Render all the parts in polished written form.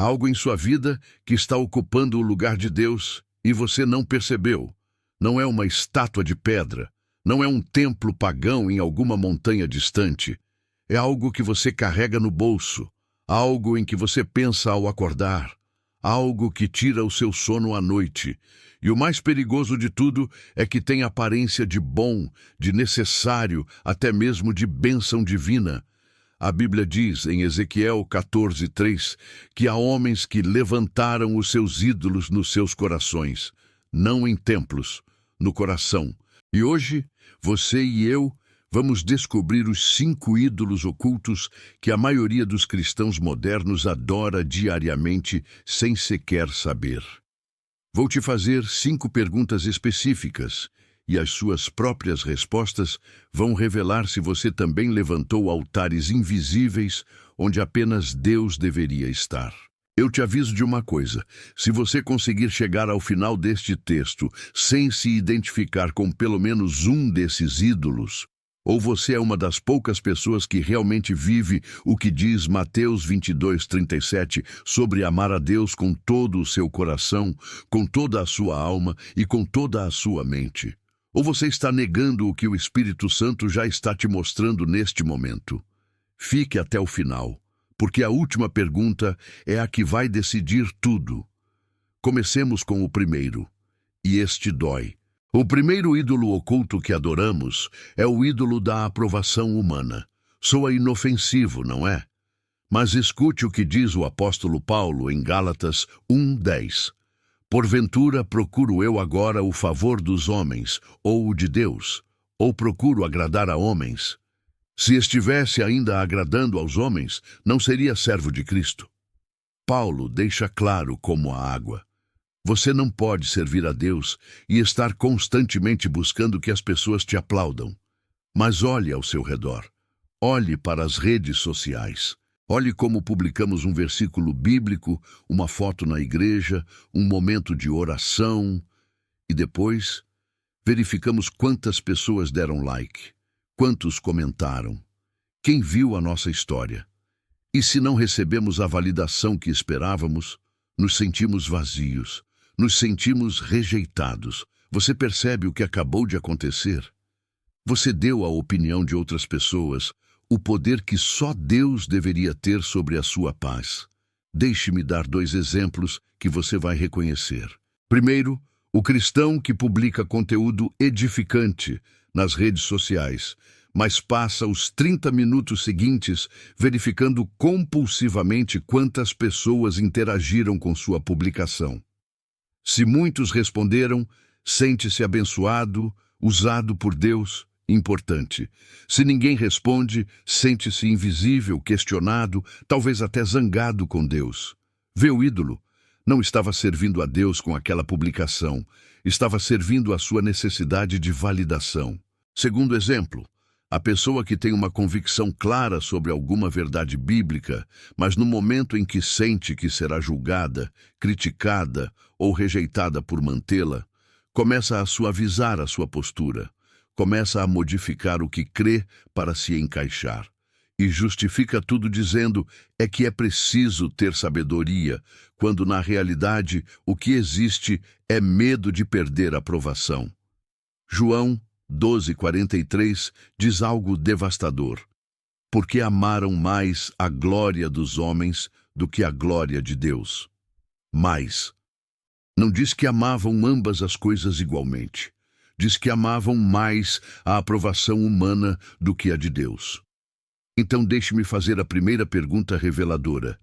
algo em sua vida que está ocupando o lugar de Deus e você não percebeu. Não é uma estátua de pedra, não é um templo pagão em alguma montanha distante. É algo que você carrega no bolso, algo em que você pensa ao acordar, algo que tira o seu sono à noite. E o mais perigoso de tudo é que tem aparência de bom, de necessário, até mesmo de bênção divina. A Bíblia diz em Ezequiel 14:3 que há homens que levantaram os seus ídolos nos seus corações, não em templos, no coração. E hoje, você e eu vamos descobrir os 5 ídolos ocultos que a maioria dos cristãos modernos adora diariamente sem sequer saber. Vou te fazer 5 perguntas específicas e as suas próprias respostas vão revelar se você também levantou altares invisíveis onde apenas Deus deveria estar. Eu te aviso de uma coisa: se você conseguir chegar ao final deste texto sem se identificar com pelo menos um desses ídolos, ou você é uma das poucas pessoas que realmente vive o que diz Mateus 22:37 sobre amar a Deus com todo o seu coração, com toda a sua alma e com toda a sua mente. Ou você está negando o que o Espírito Santo já está te mostrando neste momento. Fique até o final, porque a última pergunta é a que vai decidir tudo. Comecemos com o primeiro, e este dói. O primeiro ídolo oculto que adoramos é o ídolo da aprovação humana. Soa inofensivo, não é? Mas escute o que diz o apóstolo Paulo em Gálatas 1:10. Porventura procuro eu agora o favor dos homens, ou o de Deus, ou procuro agradar a homens? Se estivesse ainda agradando aos homens, não seria servo de Cristo. Paulo deixa claro como a água. Você não pode servir a Deus e estar constantemente buscando que as pessoas te aplaudam. Mas olhe ao seu redor. Olhe para as redes sociais. Olhe como publicamos um versículo bíblico, uma foto na igreja, um momento de oração. E depois, verificamos quantas pessoas deram like, quantos comentaram, quem viu a nossa história. E se não recebemos a validação que esperávamos, nos sentimos vazios. Nos sentimos rejeitados. Você percebe o que acabou de acontecer? Você deu à opinião de outras pessoas o poder que só Deus deveria ter sobre a sua paz. Deixe-me dar 2 exemplos que você vai reconhecer. Primeiro, o cristão que publica conteúdo edificante nas redes sociais, mas passa os 30 minutos seguintes verificando compulsivamente quantas pessoas interagiram com sua publicação. Se muitos responderam, sente-se abençoado, usado por Deus, importante. Se ninguém responde, sente-se invisível, questionado, talvez até zangado com Deus. Vê o ídolo. Não estava servindo a Deus com aquela publicação, estava servindo à sua necessidade de validação. Segundo exemplo, a pessoa que tem uma convicção clara sobre alguma verdade bíblica, mas no momento em que sente que será julgada, criticada ou rejeitada por mantê-la, começa a suavizar a sua postura, começa a modificar o que crê para se encaixar. E justifica tudo dizendo é que é preciso ter sabedoria, quando na realidade o que existe é medo de perder a aprovação. João 12:43 diz algo devastador. Porque amaram mais a glória dos homens do que a glória de Deus. Mais. Não diz que amavam ambas as coisas igualmente. Diz que amavam mais a aprovação humana do que a de Deus. Então deixe-me fazer a primeira pergunta reveladora.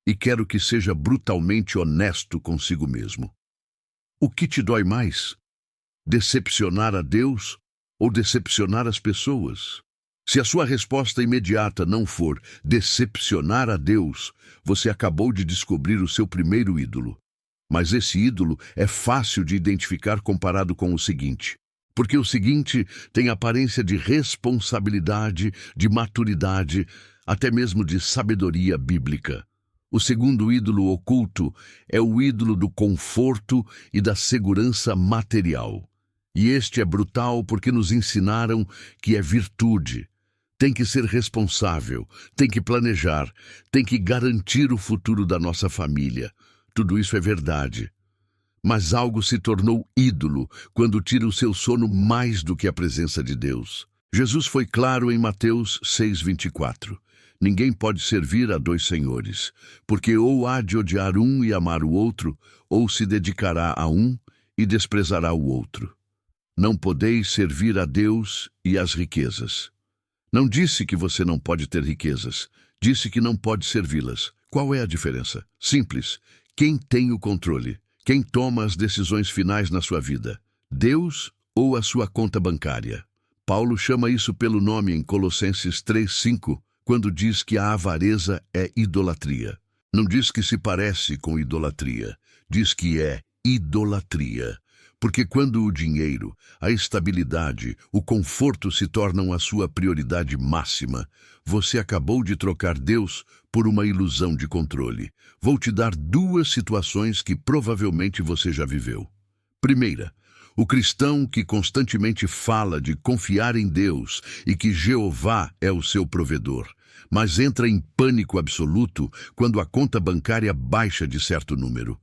E quero que seja brutalmente honesto consigo mesmo. O que te dói mais? Decepcionar a Deus ou decepcionar as pessoas? Se a sua resposta imediata não for decepcionar a Deus, você acabou de descobrir o seu primeiro ídolo. Mas esse ídolo é fácil de identificar comparado com o seguinte. Porque o seguinte tem aparência de responsabilidade, de maturidade, até mesmo de sabedoria bíblica. O segundo ídolo oculto é o ídolo do conforto e da segurança material. E este é brutal porque nos ensinaram que é virtude. tem que ser responsável, tem que planejar, tem que garantir o futuro da nossa família. Tudo isso é verdade. Mas algo se tornou ídolo quando tira o seu sono mais do que a presença de Deus. Jesus foi claro em Mateus 6:24. Ninguém pode servir a dois senhores, porque ou há de odiar um e amar o outro, ou se dedicará a um e desprezará o outro. Não podeis servir a Deus e às riquezas. Não disse que você não pode ter riquezas, disse que não pode servi-las. Qual é a diferença? Simples. Quem tem o controle? Quem toma as decisões finais na sua vida? Deus ou a sua conta bancária? Paulo chama isso pelo nome em Colossenses 3:5, quando diz que a avareza é idolatria. Não diz que se parece com idolatria, diz que é idolatria. Porque quando o dinheiro, a estabilidade, o conforto se tornam a sua prioridade máxima, você acabou de trocar Deus por uma ilusão de controle. Vou te dar duas situações que provavelmente você já viveu. Primeira, o cristão que constantemente fala de confiar em Deus e que Jeová é o seu provedor, mas entra em pânico absoluto quando a conta bancária baixa de certo número.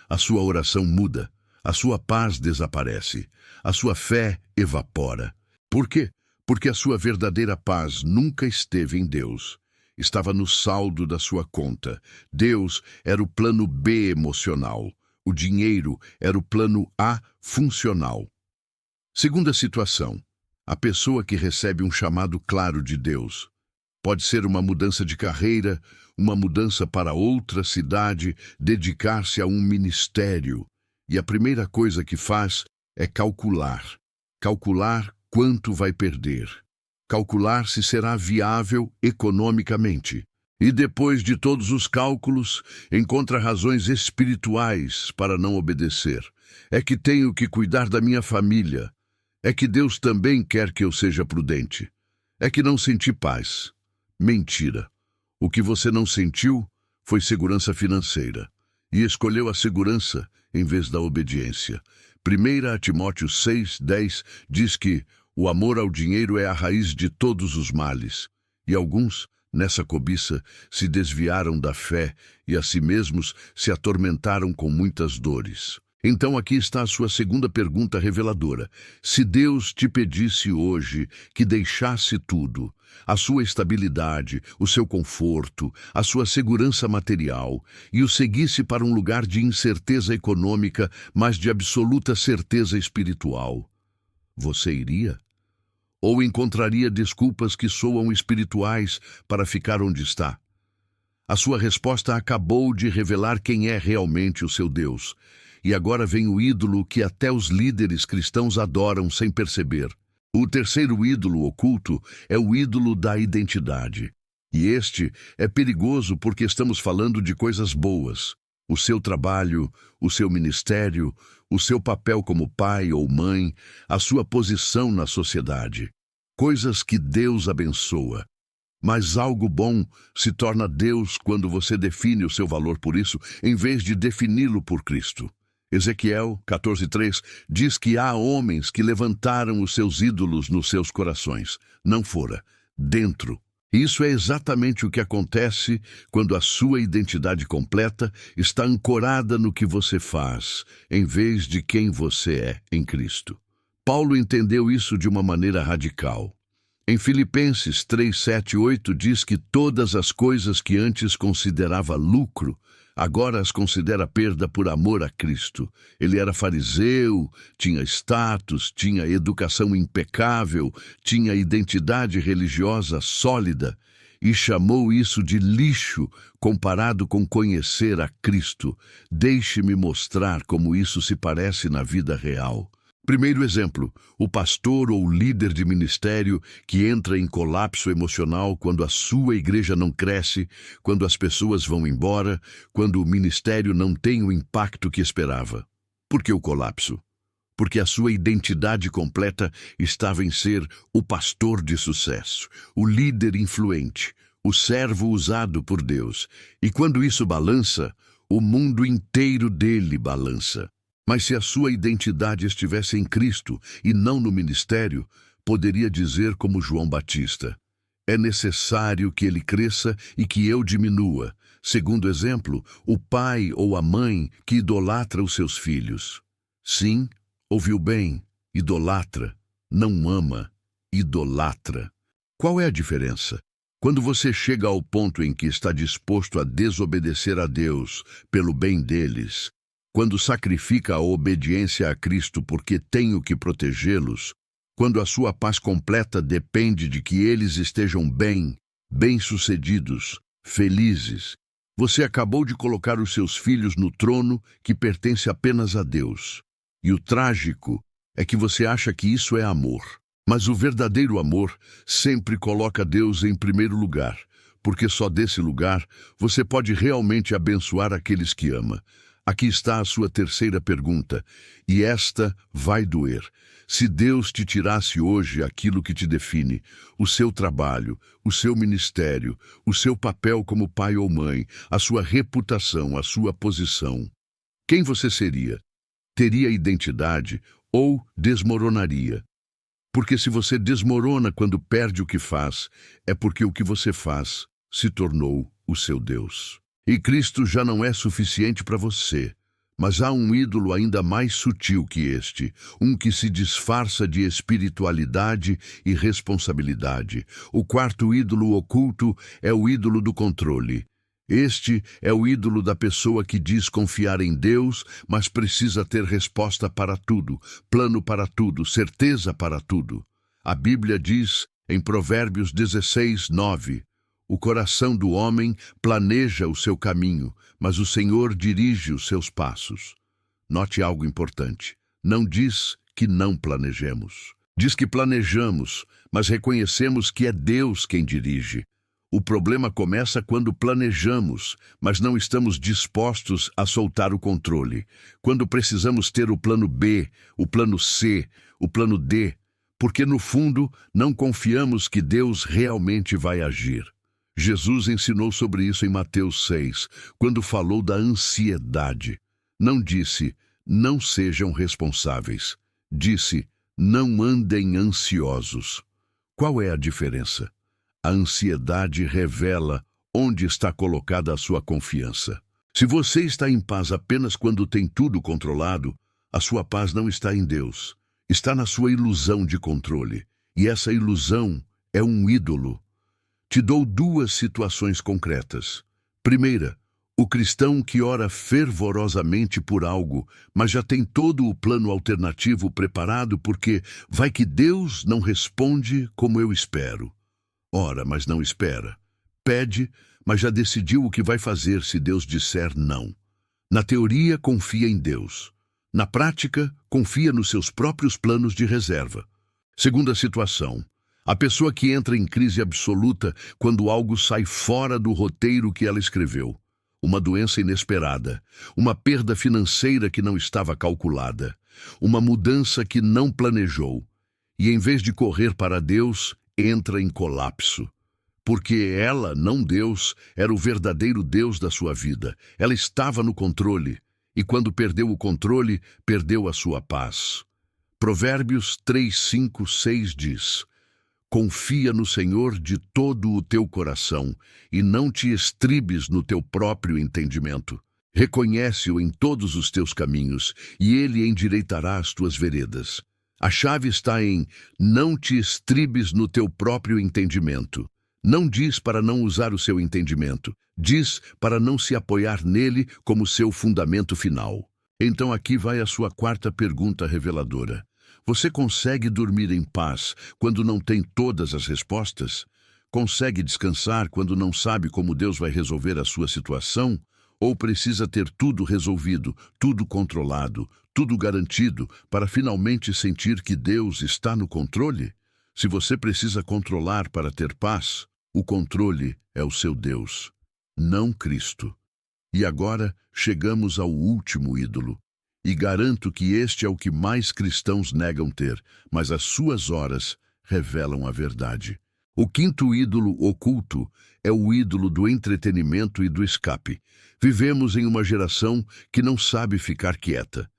A sua oração muda. A sua paz desaparece, a sua fé evapora. Por quê? Porque a sua verdadeira paz nunca esteve em Deus. Estava no saldo da sua conta. Deus era o plano B emocional. O dinheiro era o plano A funcional. Segunda situação. A pessoa que recebe um chamado claro de Deus. Pode ser uma mudança de carreira, uma mudança para outra cidade, dedicar-se a um ministério. E a primeira coisa que faz é calcular. Calcular quanto vai perder. Calcular se será viável economicamente. E depois de todos os cálculos, encontra razões espirituais para não obedecer. É que tenho que cuidar da minha família. É que Deus também quer que eu seja prudente. É que não senti paz. Mentira. O que você não sentiu foi segurança financeira. E escolheu a segurança em vez da obediência. 1 Timóteo 6:10 diz que o amor ao dinheiro é a raiz de todos os males. E alguns, nessa cobiça, se desviaram da fé e a si mesmos se atormentaram com muitas dores. Então aqui está a sua segunda pergunta reveladora. Se Deus te pedisse hoje que deixasse tudo, a sua estabilidade, o seu conforto, a sua segurança material, e o seguisse para um lugar de incerteza econômica, mas de absoluta certeza espiritual, você iria? Ou encontraria desculpas que soam espirituais para ficar onde está? A sua resposta acabou de revelar quem é realmente o seu Deus. E agora vem o ídolo que até os líderes cristãos adoram sem perceber. O terceiro ídolo oculto é o ídolo da identidade. E este é perigoso porque estamos falando de coisas boas. O seu trabalho, o seu ministério, o seu papel como pai ou mãe, a sua posição na sociedade. Coisas que Deus abençoa. Mas algo bom se torna Deus quando você define o seu valor por isso, em vez de defini-lo por Cristo. Ezequiel 14:3 diz que há homens que levantaram os seus ídolos nos seus corações, não fora, dentro. Isso é exatamente o que acontece quando a sua identidade completa está ancorada no que você faz, em vez de quem você é em Cristo. Paulo entendeu isso de uma maneira radical. Em Filipenses 3:7-8 diz que todas as coisas que antes considerava lucro, agora as considera perda por amor a Cristo. Ele era fariseu, tinha status, tinha educação impecável, tinha identidade religiosa sólida e chamou isso de lixo comparado com conhecer a Cristo. Deixe-me mostrar como isso se parece na vida real. Primeiro exemplo, o pastor ou líder de ministério que entra em colapso emocional quando a sua igreja não cresce, quando as pessoas vão embora, quando o ministério não tem o impacto que esperava. Por que o colapso? Porque a sua identidade completa estava em ser o pastor de sucesso, o líder influente, o servo usado por Deus. E quando isso balança, o mundo inteiro dele balança. Mas se a sua identidade estivesse em Cristo e não no ministério, poderia dizer como João Batista: É necessário que ele cresça e que eu diminua. Segundo exemplo, o pai ou a mãe que idolatra os seus filhos. Sim, ouviu bem, idolatra, não ama, idolatra. Qual é a diferença? Quando você chega ao ponto em que está disposto a desobedecer a Deus pelo bem deles, quando sacrifica a obediência a Cristo porque tenho que protegê-los, quando a sua paz completa depende de que eles estejam bem, bem-sucedidos, felizes, você acabou de colocar os seus filhos no trono que pertence apenas a Deus. E o trágico é que você acha que isso é amor. Mas o verdadeiro amor sempre coloca Deus em primeiro lugar, porque só desse lugar você pode realmente abençoar aqueles que ama. Aqui está a sua terceira pergunta, e esta vai doer. Se Deus te tirasse hoje aquilo que te define, o seu trabalho, o seu ministério, o seu papel como pai ou mãe, a sua reputação, a sua posição, quem você seria? Teria identidade ou desmoronaria? Porque se você desmorona quando perde o que faz, é porque o que você faz se tornou o seu Deus. E Cristo já não é suficiente para você, mas há um ídolo ainda mais sutil que este, um que se disfarça de espiritualidade e responsabilidade. O quarto ídolo oculto é o ídolo do controle. Este é o ídolo da pessoa que diz confiar em Deus, mas precisa ter resposta para tudo, plano para tudo, certeza para tudo. A Bíblia diz, em Provérbios 16:9, o coração do homem planeja o seu caminho, mas o Senhor dirige os seus passos. Note algo importante. Não diz que não planejemos. Diz que planejamos, mas reconhecemos que é Deus quem dirige. O problema começa quando planejamos, mas não estamos dispostos a soltar o controle. Quando precisamos ter o plano B, o plano C, o plano D, porque no fundo não confiamos que Deus realmente vai agir. Jesus ensinou sobre isso em Mateus 6, quando falou da ansiedade. Não disse, não sejam responsáveis. Disse, não andem ansiosos. Qual é a diferença? A ansiedade revela onde está colocada a sua confiança. Se você está em paz apenas quando tem tudo controlado, a sua paz não está em Deus. Está na sua ilusão de controle. E essa ilusão é um ídolo. Te dou duas situações concretas. Primeira, o cristão que ora fervorosamente por algo, mas já tem todo o plano alternativo preparado porque vai que Deus não responde como eu espero. Ora, mas não espera. Pede, mas já decidiu o que vai fazer se Deus disser não. Na teoria, confia em Deus. Na prática, confia nos seus próprios planos de reserva. Segunda situação. A pessoa que entra em crise absoluta quando algo sai fora do roteiro que ela escreveu. Uma doença inesperada, uma perda financeira que não estava calculada, uma mudança que não planejou. E em vez de correr para Deus, entra em colapso. Porque ela, não Deus, era o verdadeiro Deus da sua vida. Ela estava no controle. E quando perdeu o controle, perdeu a sua paz. Provérbios 3, 5, 6 diz: confia no Senhor de todo o teu coração e não te estribes no teu próprio entendimento. Reconhece-o em todos os teus caminhos e ele endireitará as tuas veredas. A chave está em não te estribes no teu próprio entendimento. Não diz para não usar o seu entendimento. Diz para não se apoiar nele como seu fundamento final. Então aqui vai a sua quarta pergunta reveladora. Você consegue dormir em paz quando não tem todas as respostas? Consegue descansar quando não sabe como Deus vai resolver a sua situação? Ou precisa ter tudo resolvido, tudo controlado, tudo garantido para finalmente sentir que Deus está no controle? Se você precisa controlar para ter paz, o controle é o seu Deus, não Cristo. E agora chegamos ao último ídolo. E garanto que este é o que mais cristãos negam ter, mas as suas horas revelam a verdade. O quinto ídolo oculto é o ídolo do entretenimento e do escape. Vivemos em uma geração que não sabe ficar quieta,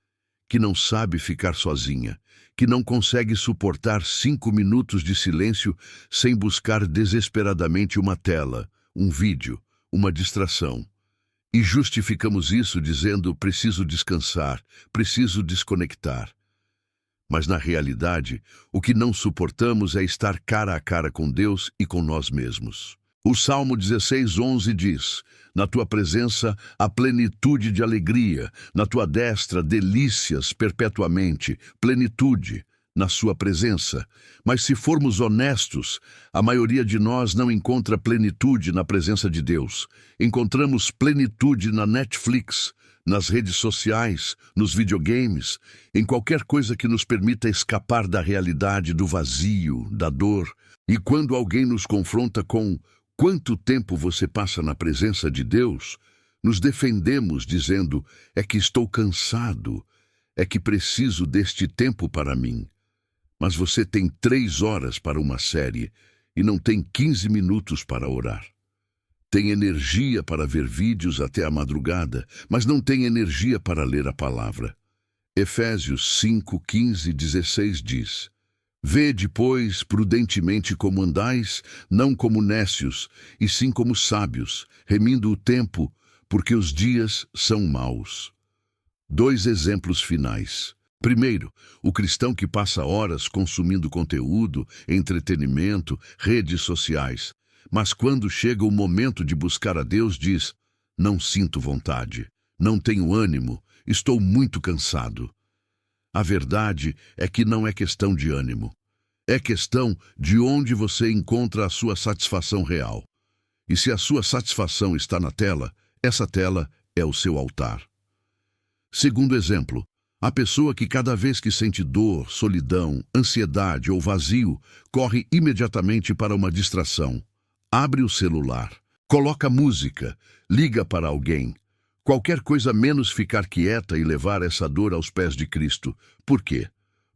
que não sabe ficar sozinha, que não consegue suportar 5 minutos de silêncio sem buscar desesperadamente uma tela, um vídeo, uma distração. E justificamos isso dizendo: preciso descansar, preciso desconectar. Mas na realidade, o que não suportamos é estar cara a cara com Deus e com nós mesmos. O Salmo 16:11 diz: na tua presença há plenitude de alegria, na tua destra delícias perpetuamente, plenitude na sua presença. Mas se formos honestos, a maioria de nós não encontra plenitude na presença de Deus. Encontramos plenitude na Netflix, nas redes sociais, nos videogames, em qualquer coisa que nos permita escapar da realidade, do vazio, da dor. E quando alguém nos confronta com quanto tempo você passa na presença de Deus, nos defendemos dizendo: é que estou cansado, é que preciso deste tempo para mim. Mas você tem 3 horas para uma série e não tem 15 minutos para orar. Tem energia para ver vídeos até a madrugada, mas não tem energia para ler a palavra. Efésios 5:15-16 diz: vede, pois, prudentemente como andais, não como nécios, e sim como sábios, remindo o tempo, porque os dias são maus. 2 exemplos finais. Primeiro, o cristão que passa horas consumindo conteúdo, entretenimento, redes sociais, mas quando chega o momento de buscar a Deus diz: não sinto vontade, não tenho ânimo, estou muito cansado. A verdade é que não é questão de ânimo. É questão de onde você encontra a sua satisfação real. E se a sua satisfação está na tela, essa tela é o seu altar. Segundo exemplo, a pessoa que cada vez que sente dor, solidão, ansiedade ou vazio, corre imediatamente para uma distração. Abre o celular, coloca música, liga para alguém. Qualquer coisa menos ficar quieta e levar essa dor aos pés de Cristo. Por quê?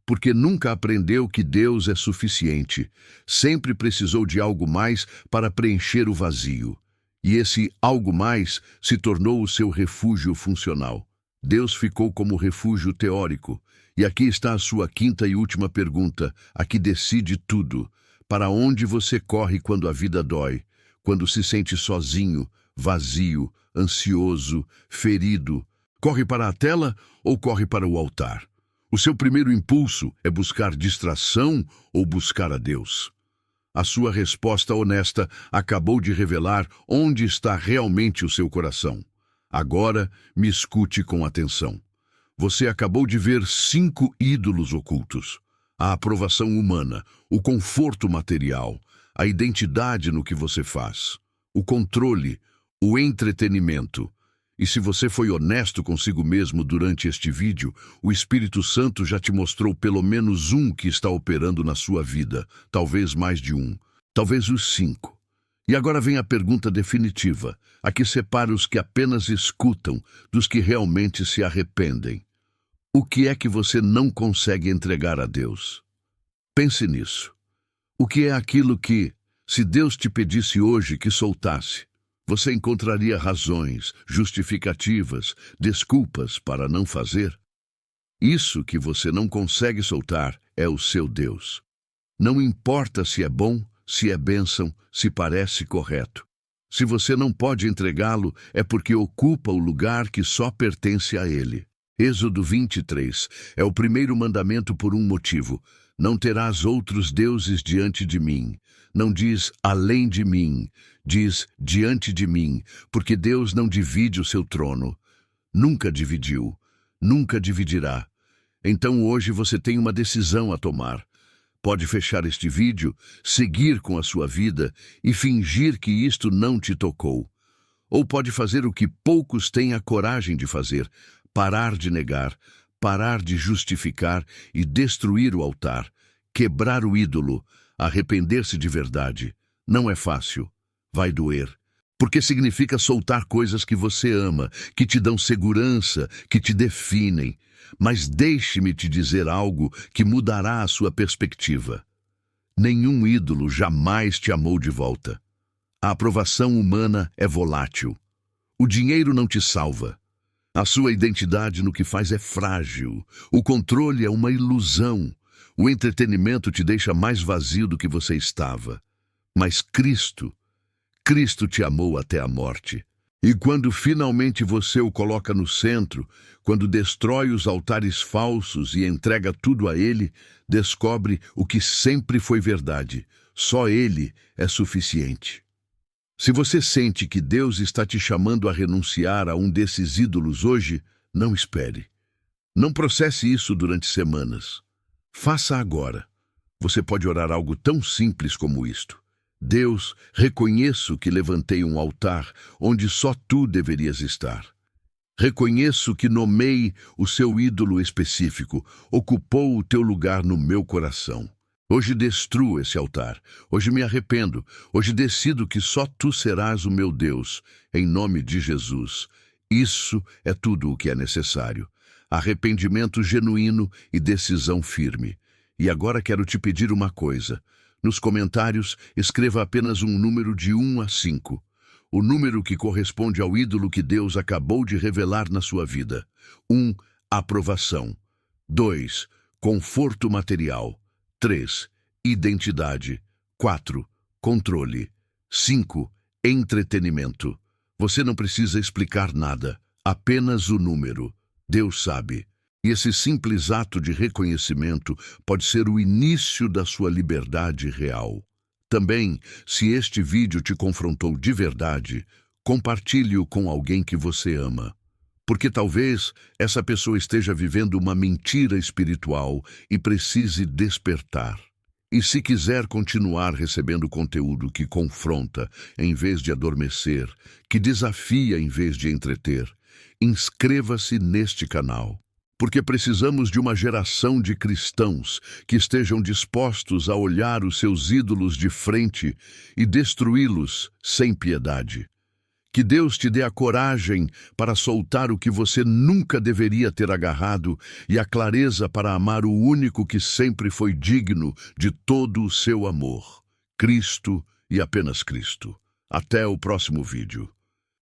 Porque nunca aprendeu que Deus é suficiente. Sempre precisou de algo mais para preencher o vazio. E esse algo mais se tornou o seu refúgio funcional. Deus ficou como refúgio teórico. E aqui está a sua 5ª e última pergunta, a que decide tudo. Para onde você corre quando a vida dói? Quando se sente sozinho, vazio, ansioso, ferido? Corre para a tela ou corre para o altar? O seu primeiro impulso é buscar distração ou buscar a Deus? A sua resposta honesta acabou de revelar onde está realmente o seu coração. Agora, me escute com atenção. Você acabou de ver 5 ídolos ocultos. A aprovação humana, o conforto material, a identidade no que você faz, o controle, o entretenimento. E se você foi honesto consigo mesmo durante este vídeo, o Espírito Santo já te mostrou pelo menos um que está operando na sua vida, talvez mais de um, talvez os 5. E agora vem a pergunta definitiva, a que separa os que apenas escutam dos que realmente se arrependem. O que é que você não consegue entregar a Deus? Pense nisso. O que é aquilo que, se Deus te pedisse hoje que soltasse, você encontraria razões, justificativas, desculpas para não fazer? Isso que você não consegue soltar é o seu Deus. Não importa se é bom, se é bênção, se parece correto. Se você não pode entregá-lo, é porque ocupa o lugar que só pertence a Ele. Êxodo 23 é o primeiro mandamento por um motivo. Não terás outros deuses diante de mim. Não diz além de mim, diz diante de mim, porque Deus não divide o seu trono. Nunca dividiu, nunca dividirá. Então hoje você tem uma decisão a tomar. Pode fechar este vídeo, seguir com a sua vida e fingir que isto não te tocou. Ou pode fazer o que poucos têm a coragem de fazer, parar de negar, parar de justificar e destruir o altar, quebrar o ídolo, arrepender-se de verdade. Não é fácil, vai doer, porque significa soltar coisas que você ama, que te dão segurança, que te definem. Mas deixe-me te dizer algo que mudará a sua perspectiva. Nenhum ídolo jamais te amou de volta. A aprovação humana é volátil. O dinheiro não te salva. A sua identidade no que faz é frágil. O controle é uma ilusão. O entretenimento te deixa mais vazio do que você estava. Mas Cristo te amou até a morte. E quando finalmente você o coloca no centro, quando destrói os altares falsos e entrega tudo a Ele, descobre o que sempre foi verdade. Só Ele é suficiente. Se você sente que Deus está te chamando a renunciar a um desses ídolos hoje, não espere. Não processe isso durante semanas. Faça agora. Você pode orar algo tão simples como isto. Deus, reconheço que levantei um altar onde só Tu deverias estar. Reconheço que nomei o seu ídolo específico, ocupou o Teu lugar no meu coração. Hoje destruo esse altar, hoje me arrependo, hoje decido que só Tu serás o meu Deus, em nome de Jesus. Isso é tudo o que é necessário. Arrependimento genuíno e decisão firme. E agora quero te pedir uma coisa. Nos comentários, escreva apenas um número de 1 a 5. O número que corresponde ao ídolo que Deus acabou de revelar na sua vida. 1. Aprovação. 2. Conforto material. 3. Identidade. 4. Controle. 5. Entretenimento. Você não precisa explicar nada, apenas o número. Deus sabe. E esse simples ato de reconhecimento pode ser o início da sua liberdade real. Também, se este vídeo te confrontou de verdade, compartilhe-o com alguém que você ama. Porque talvez essa pessoa esteja vivendo uma mentira espiritual e precise despertar. E se quiser continuar recebendo conteúdo que confronta em vez de adormecer, que desafia em vez de entreter, inscreva-se neste canal. Porque precisamos de uma geração de cristãos que estejam dispostos a olhar os seus ídolos de frente e destruí-los sem piedade. Que Deus te dê a coragem para soltar o que você nunca deveria ter agarrado e a clareza para amar o único que sempre foi digno de todo o seu amor, Cristo e apenas Cristo. Até o próximo vídeo.